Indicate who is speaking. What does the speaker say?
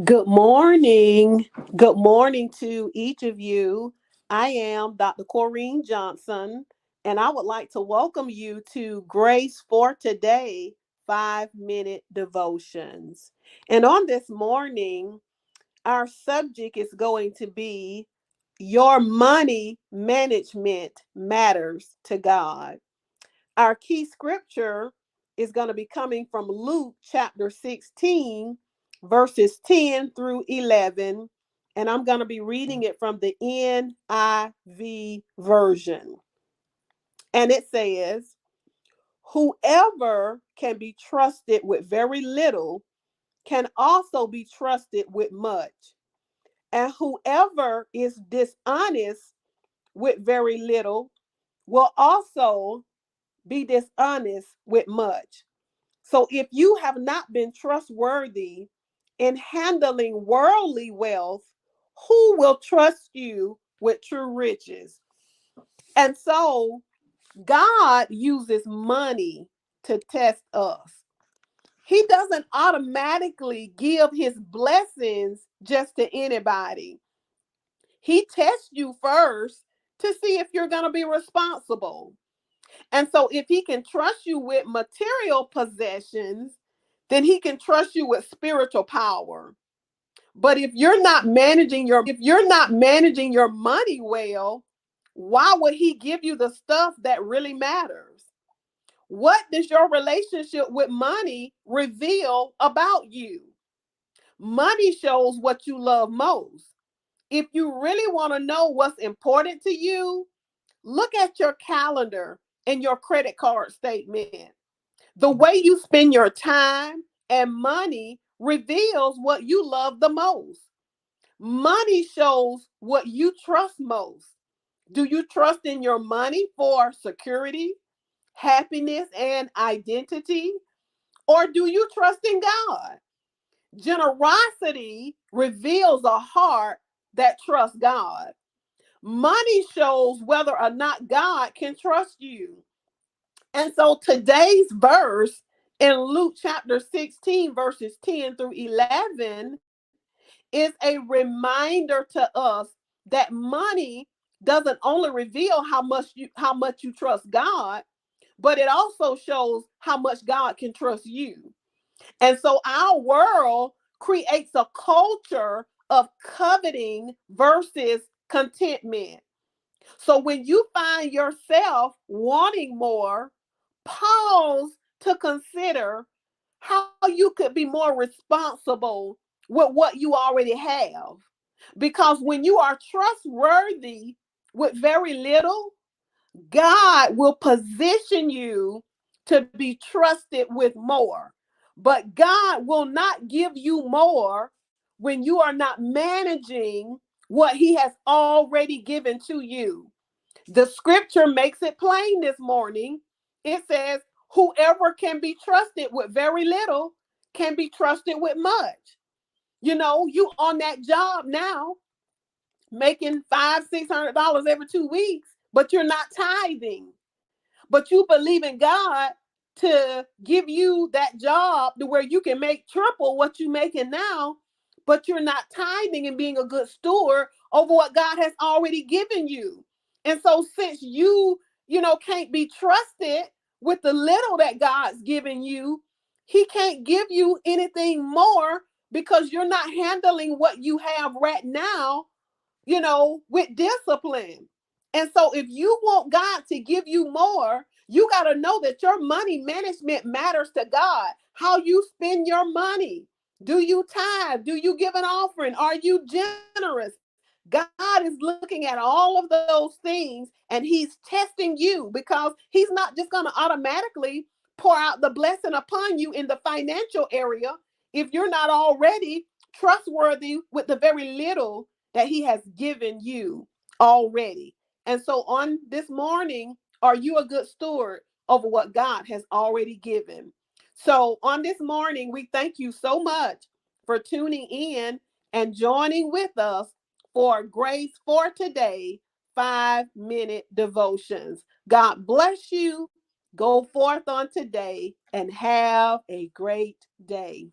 Speaker 1: Good morning. Good morning to each of you. I am Dr. Corrine Johnson, and I would like to welcome you to Grace for Today 5 Minute Devotions. And on this morning, our subject is going to be Your Money Management Matters to God. Our key scripture is going to be coming from Luke chapter 16, verses 10 through 11. And I'm going to be reading it from the NIV version. And it says, Whoever can be trusted with very little can also be trusted with much. And whoever is dishonest with very little will also be dishonest with much. So if you have not been trustworthy in handling worldly wealth, who will trust you with true riches? And so God uses money to test us. He doesn't automatically give his blessings just to anybody. He tests you first to see if you're going to be responsible. And so if he can trust you with material possessions, then he can trust you with spiritual power. But if you're not managing your money well, why would he give you the stuff that really matters? What does your relationship with money reveal about you? Money shows what you love most. If you really want to know what's important to you, look at your calendar and your credit card statement. The way you spend your time and money reveals what you love the most. Money shows what you trust most. Do you trust in your money for security, happiness, and identity? Or do you trust in God? Generosity reveals a heart that trusts God. Money shows whether or not God can trust you. And so today's verse in Luke chapter 16, verses 10 through 11, is a reminder to us that money doesn't only reveal how much you trust God, but it also shows how much God can trust you. And so our world creates a culture of coveting versus contentment. So when you find yourself wanting more, pause to consider how you could be more responsible with what you already have. Because when you are trustworthy with very little, God will position you to be trusted with more. But God will not give you more when you are not managing what he has already given to you. The scripture makes it plain this morning. It says, whoever can be trusted with very little can be trusted with much. You on that job now, making $500-600 every 2 weeks, but you're not tithing. But you believe in God to give you that job to where you can make triple what you're making now, but you're not tithing and being a good steward over what God has already given you. And so since you can't be trusted with the little that God's given you, he can't give you anything more because you're not handling what you have right now, with discipline. And so if you want God to give you more, you got to know that your money management matters to God. How you spend your money. Do you tithe? Do you give an offering? Are you generous? God is looking at all of those things and he's testing you because he's not just going to automatically pour out the blessing upon you in the financial area if you're not already trustworthy with the very little that he has given you already. And so on this morning, are you a good steward over what God has already given? So on this morning, we thank you so much for tuning in and joining with us for Grace for Today 5 minute devotions. God bless you. Go forth on today and have a great day.